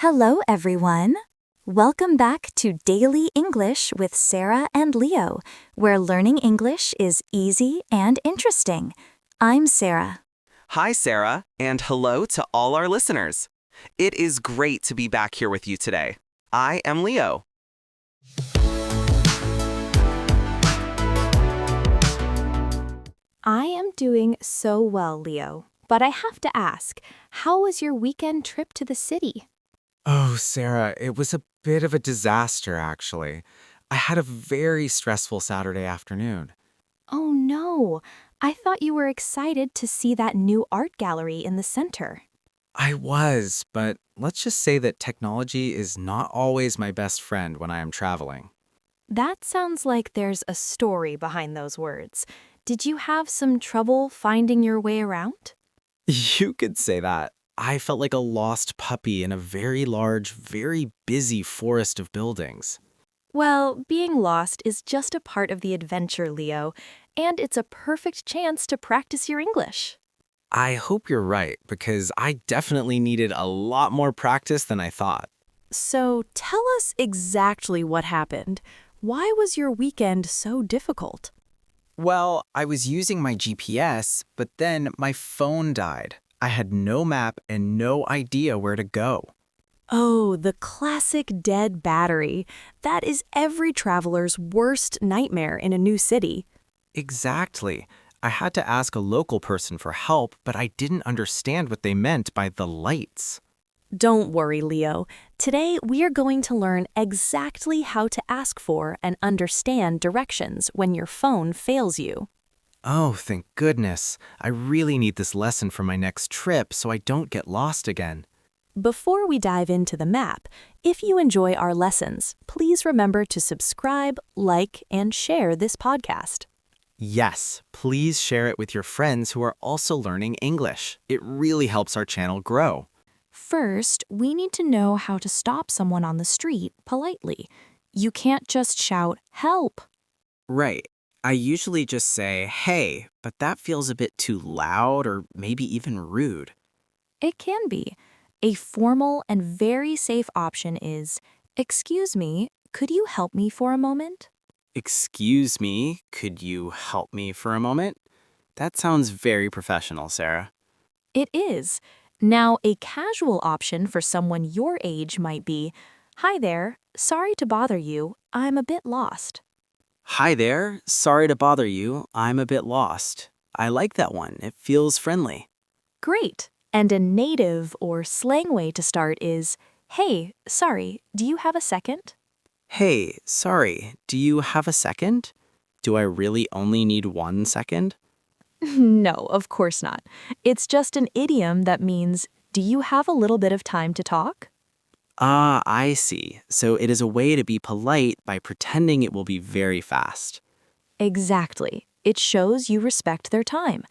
Hello, everyone. Welcome back to Daily English with Sarah and Leo, where learning English is easy and interesting. I'm Sarah. Hi, Sarah, and hello to all our listeners. It is great to be back here with you today. I am Leo. I am doing so well, Leo. But I have to ask, how was your weekend trip to the city? Oh, Sarah, it was a bit of a disaster, actually. I had a very stressful Saturday afternoon. Oh no, I thought you were excited to see that new art gallery in the center. I was, but let's just say that technology is not always my best friend when I am traveling. That sounds like there's a story behind those words. Did you have some trouble finding your way around? You could say that. I felt like a lost puppy in a very large, very busy forest of buildings. Well, being lost is just a part of the adventure, Leo, and it's a perfect chance to practice your English. I hope you're right, because I definitely needed a lot more practice than I thought. So tell us exactly what happened. Why was your weekend so difficult? Well, I was using my GPS, but then my phone died. I had no map and no idea where to go. Oh, the classic dead battery. That is every traveler's worst nightmare in a new city. Exactly. I had to ask a local person for help, but I didn't understand what they meant by the lights. Don't worry, Leo. Today we are going to learn exactly how to ask for and understand directions when your phone fails you. Oh, thank goodness. I really need this lesson for my next trip so I don't get lost again. Before we dive into the map, if you enjoy our lessons, please remember to subscribe, like, and share this podcast. Yes, please share it with your friends who are also learning English. It really helps our channel grow. First, we need to know how to stop someone on the street politely. You can't just shout, "Help!" Right. I usually just say, hey, but that feels a bit too loud or maybe even rude. It can be. A formal and very safe option is, "Excuse me, could you help me for a moment?" Excuse me, could you help me for a moment? That sounds very professional, Sarah. It is. Now, a casual option for someone your age might be, "Hi there, sorry to bother you, I'm a bit lost." Hi there, sorry to bother you, I'm a bit lost. I like that one, it feels friendly. Great. And a native or slang way to start is, "Hey, sorry, do you have a second?" Hey, sorry, do you have a second? Do I really only need 1 second? No, of course not. It's just an idiom that means, "Do you have a little bit of time to talk?" Ah, I see. So it is a way to be polite by pretending it will be very fast. Exactly. It shows you respect their time.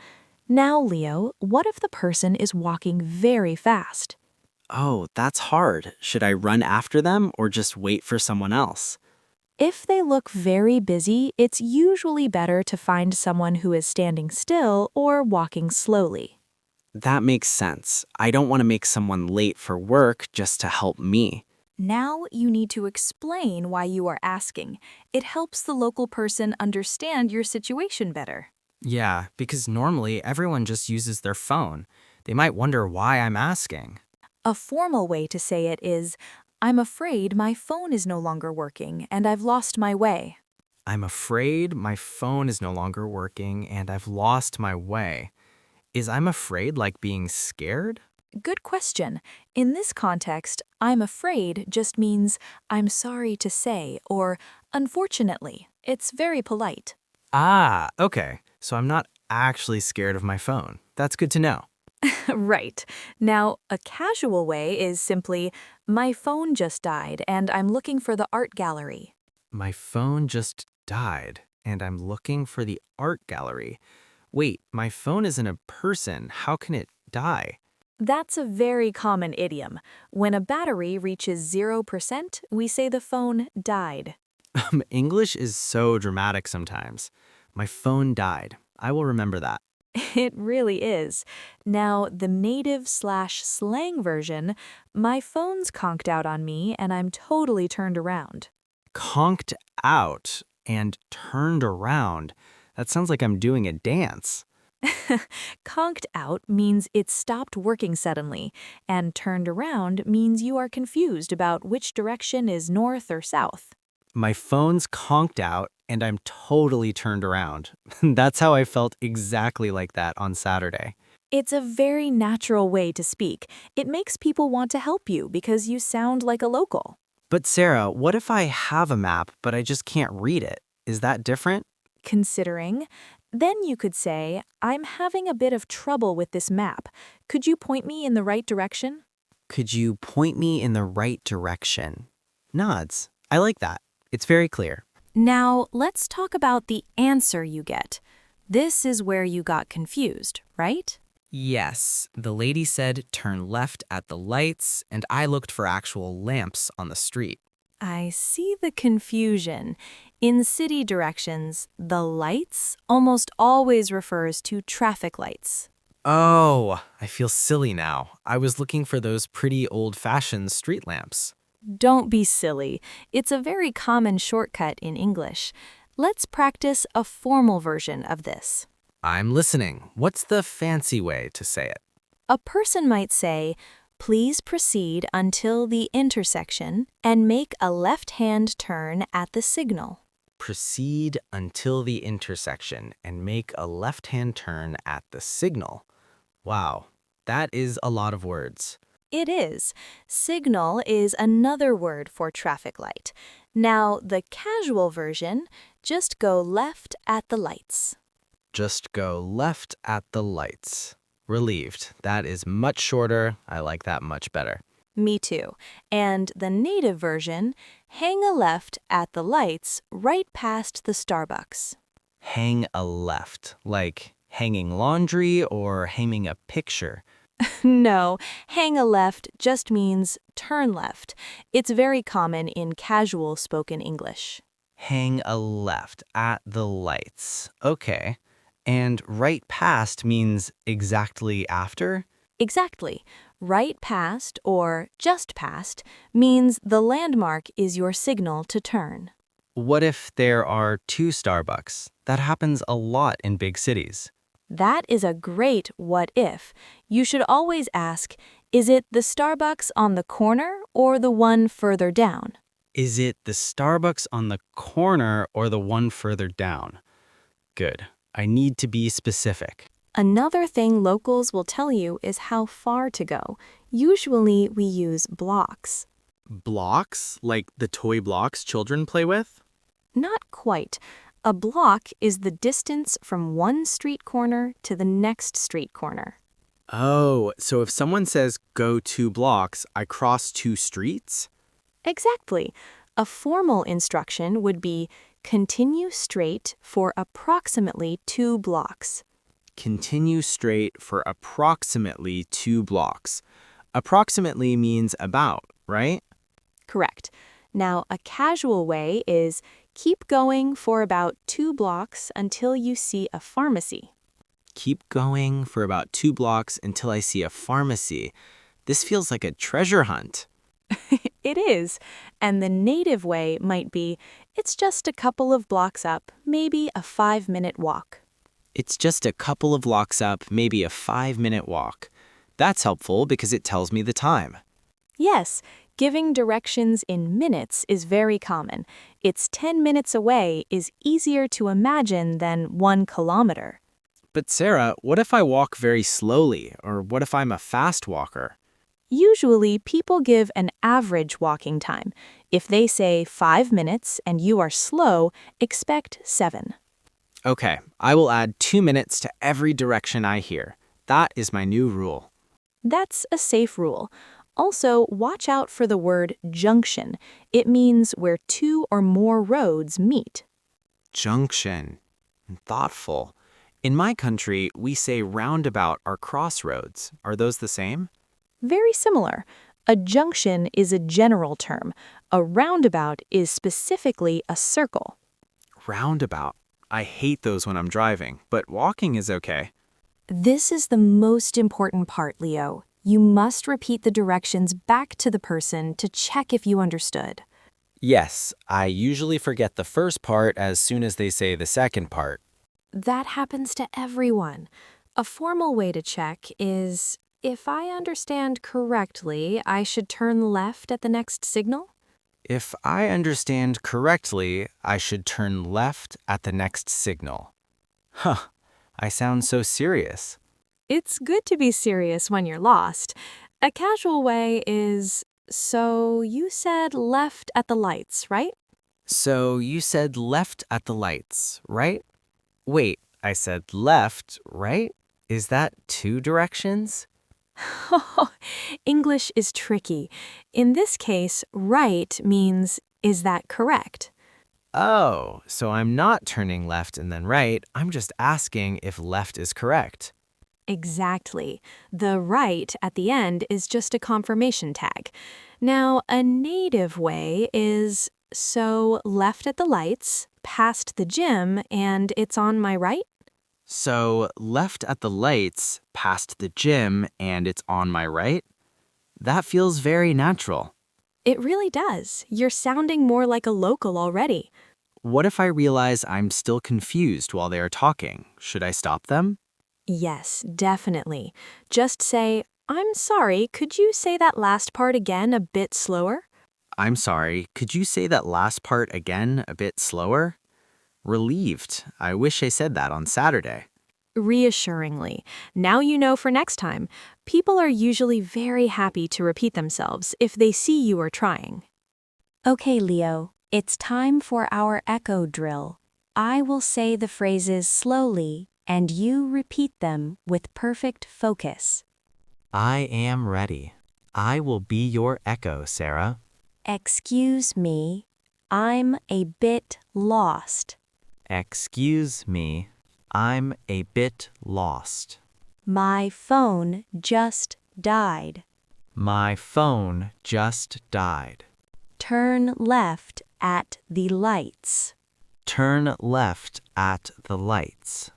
Now, Leo, what if the person is walking very fast? Oh, that's hard. Should I run after them or just wait for someone else? If they look very busy, it's usually better to find someone who is standing still or walking slowly. That makes sense. I don't want to make someone late for work just to help me. Now you need to explain why you are asking. It helps the local person understand your situation better. Yeah, because normally everyone just uses their phone. They might wonder why I'm asking. A formal way to say it is, "I'm afraid my phone is no longer working and I've lost my way." I'm afraid my phone is no longer working and I've lost my way. Is I'm afraid like being scared? Good question. In this context, "I'm afraid" just means "I'm sorry to say" or "unfortunately." It's very polite. Ah, okay. So I'm not actually scared of my phone. That's good to know. Right. Now, a casual way is simply, "My phone just died and I'm looking for the art gallery." My phone just died, and I'm looking for the art gallery. Wait, my phone isn't a person. How can it die? That's a very common idiom. When a battery reaches 0%, we say the phone died. English is so dramatic sometimes. My phone died. I will remember that. It really is. Now, the native/slang version, my phone's conked out on me and I'm totally turned around. Conked out and turned around. That sounds like I'm doing a dance. Conked out means it stopped working suddenly, and turned around means you are confused about which direction is north or south. My phone's conked out and I'm totally turned around. That's how I felt exactly like that on Saturday. It's a very natural way to speak. It makes people want to help you because you sound like a local. But Sarah, what if I have a map but I just can't read it? Is that different? Considering, then you could say, I'm having a bit of trouble with this map. Could you point me in the right direction? Could you point me in the right direction? Nods. I like that. It's very clear. Now, let's talk about the answer you get. This is where you got confused, right? Yes, the lady said turn left at the lights, and I looked for actual lamps on the street. I see the confusion. In city directions, the lights almost always refers to traffic lights. Oh, I feel silly now. I was looking for those pretty old-fashioned street lamps. Don't be silly. It's a very common shortcut in English. Let's practice a formal version of this. I'm listening. What's the fancy way to say it? A person might say, please proceed until the intersection and make a left-hand turn at the signal. Proceed until the intersection and make a left-hand turn at the signal. Wow, that is a lot of words. It is. Signal is another word for traffic light. Now, the casual version, just go left at the lights. Just go left at the lights. Relieved. That is much shorter. I like that much better. Me too. And the native version, hang a left at the lights right past the Starbucks. Hang a left, like hanging laundry or hanging a picture. No, hang a left just means turn left. It's very common in casual spoken English. Hang a left at the lights. Okay. And right past means exactly after? Exactly. Right past or just past means the landmark is your signal to turn. What if there are two Starbucks? That happens a lot in big cities. That is a great what if. You should always ask, is it the Starbucks on the corner or the one further down? Is it the Starbucks on the corner or the one further down? Good. I need to be specific. Another thing locals will tell you is how far to go. Usually we use blocks. Blocks? Like the toy blocks children play with? Not quite. A block is the distance from one street corner to the next street corner. Oh, so if someone says go 2 blocks, I cross 2 streets? Exactly. A formal instruction would be continue straight for approximately 2 blocks. Continue straight for approximately 2 blocks. Approximately means about, right? Correct. Now, a casual way is keep going for about 2 blocks until you see a pharmacy. Keep going for about 2 blocks until I see a pharmacy. This feels like a treasure hunt. It is. And the native way might be, it's just a couple of blocks up, maybe a 5-minute walk. It's just a couple of blocks up, maybe a 5-minute walk. That's helpful because it tells me the time. Yes, giving directions in minutes is very common. It's 10 minutes away is easier to imagine than 1 kilometer. But Sarah, what if I walk very slowly, or what if I'm a fast walker? Usually, people give an average walking time. If they say 5 minutes and you are slow, expect 7. Okay, I will add 2 minutes to every direction I hear. That is my new rule. That's a safe rule. Also, watch out for the word junction. It means where 2 or more roads meet. Junction. Thoughtful. In my country, we say roundabout or crossroads. Are those the same? Very similar. A junction is a general term. A roundabout is specifically a circle. Roundabout. I hate those when I'm driving, but walking is okay. This is the most important part, Leo. You must repeat the directions back to the person to check if you understood. Yes, I usually forget the first part as soon as they say the second part. That happens to everyone. A formal way to check is, if I understand correctly, I should turn left at the next signal? If I understand correctly, I should turn left at the next signal. Huh, I sound so serious. It's good to be serious when you're lost. A casual way is, so you said left at the lights, right? So you said left at the lights, right? Wait, I said left, right? Is that two directions? English is tricky. In this case, right means, is that correct? Oh, so I'm not turning left and then right. I'm just asking if left is correct. Exactly. The right at the end is just a confirmation tag. Now, a native way is, so left at the lights, past the gym, and it's on my right? So left at the lights, past the gym, and it's on my right? That feels very natural. It really does. You're sounding more like a local already. What if I realize I'm still confused while they are talking? Should I stop them? Yes, definitely. Just say, I'm sorry, could you say that last part again a bit slower? I'm sorry, could you say that last part again a bit slower? Relieved. I wish I said that on Saturday. Reassuringly. Now you know for next time. People are usually very happy to repeat themselves if they see you are trying. Okay, Leo, it's time for our echo drill. I will say the phrases slowly, and you repeat them with perfect focus. I am ready. I will be your echo, Sarah. Excuse me, I'm a bit lost. Excuse me, I'm a bit lost. My phone just died. My phone just died. Turn left at the lights. Turn left at the lights.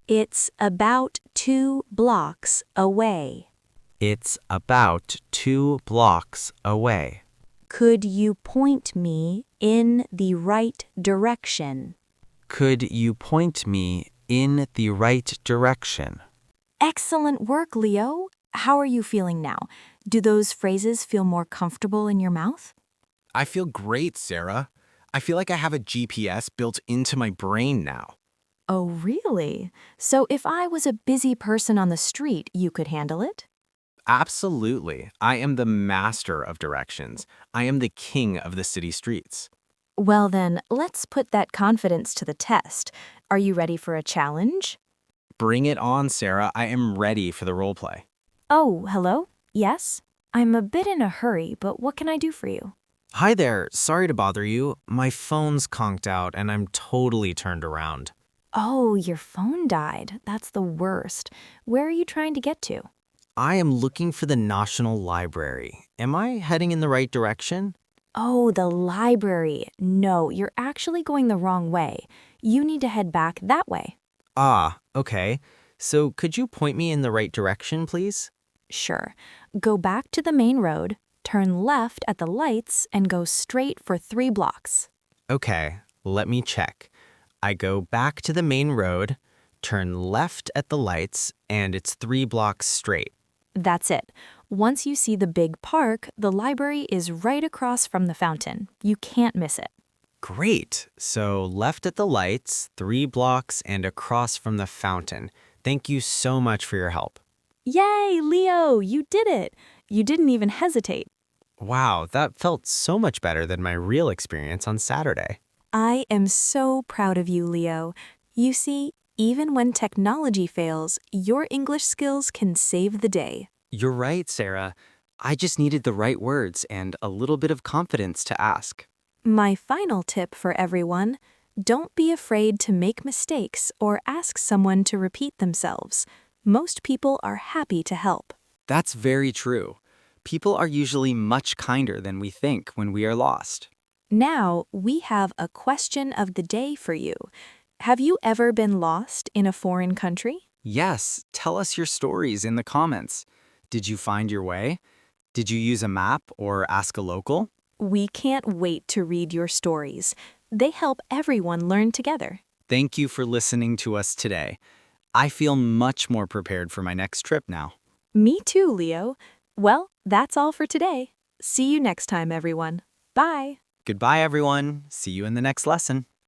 It's about 2 blocks away. It's about 2 blocks away. Could you point me in the right direction? Could you point me in the right direction? Excellent work, Leo. How are you feeling now? Do those phrases feel more comfortable in your mouth? I feel great, Sarah. I feel like I have a GPS built into my brain now. Oh, really? So if I was a busy person on the street, you could handle it? Absolutely. I am the master of directions. I am the king of the city streets. Well then, let's put that confidence to the test. Are you ready for a challenge? Bring it on, Sarah. I am ready for the role play. Oh, hello? Yes? I'm a bit in a hurry, but what can I do for you? Hi there, sorry to bother you. My phone's conked out and I'm totally turned around. Oh, your phone died. That's the worst. Where are you trying to get to? I am looking for the National Library. Am I heading in the right direction? Oh, the library. No, you're actually going the wrong way. You need to head back that way. Ah, okay. So could you point me in the right direction, please? Sure. Go back to the main road, turn left at the lights, and go straight for 3 blocks. Okay, let me check. I go back to the main road, turn left at the lights, and it's 3 blocks straight. That's it. Once you see the big park, the library is right across from the fountain. You can't miss it. Great. So left at the lights, 3 blocks, and across from the fountain. Thank you so much for your help. Yay, Leo, you did it. You didn't even hesitate. Wow, that felt so much better than my real experience on Saturday. I am so proud of you, Leo. You see, even when technology fails, your English skills can save the day. You're right, Sarah. I just needed the right words and a little bit of confidence to ask. My final tip for everyone, don't be afraid to make mistakes or ask someone to repeat themselves. Most people are happy to help. That's very true. People are usually much kinder than we think when we are lost. Now, we have a question of the day for you. Have you ever been lost in a foreign country? Yes, tell us your stories in the comments. Did you find your way? Did you use a map or ask a local? We can't wait to read your stories. They help everyone learn together. Thank you for listening to us today. I feel much more prepared for my next trip now. Me too, Leo. Well, that's all for today. See you next time, everyone. Bye. Goodbye, everyone. See you in the next lesson.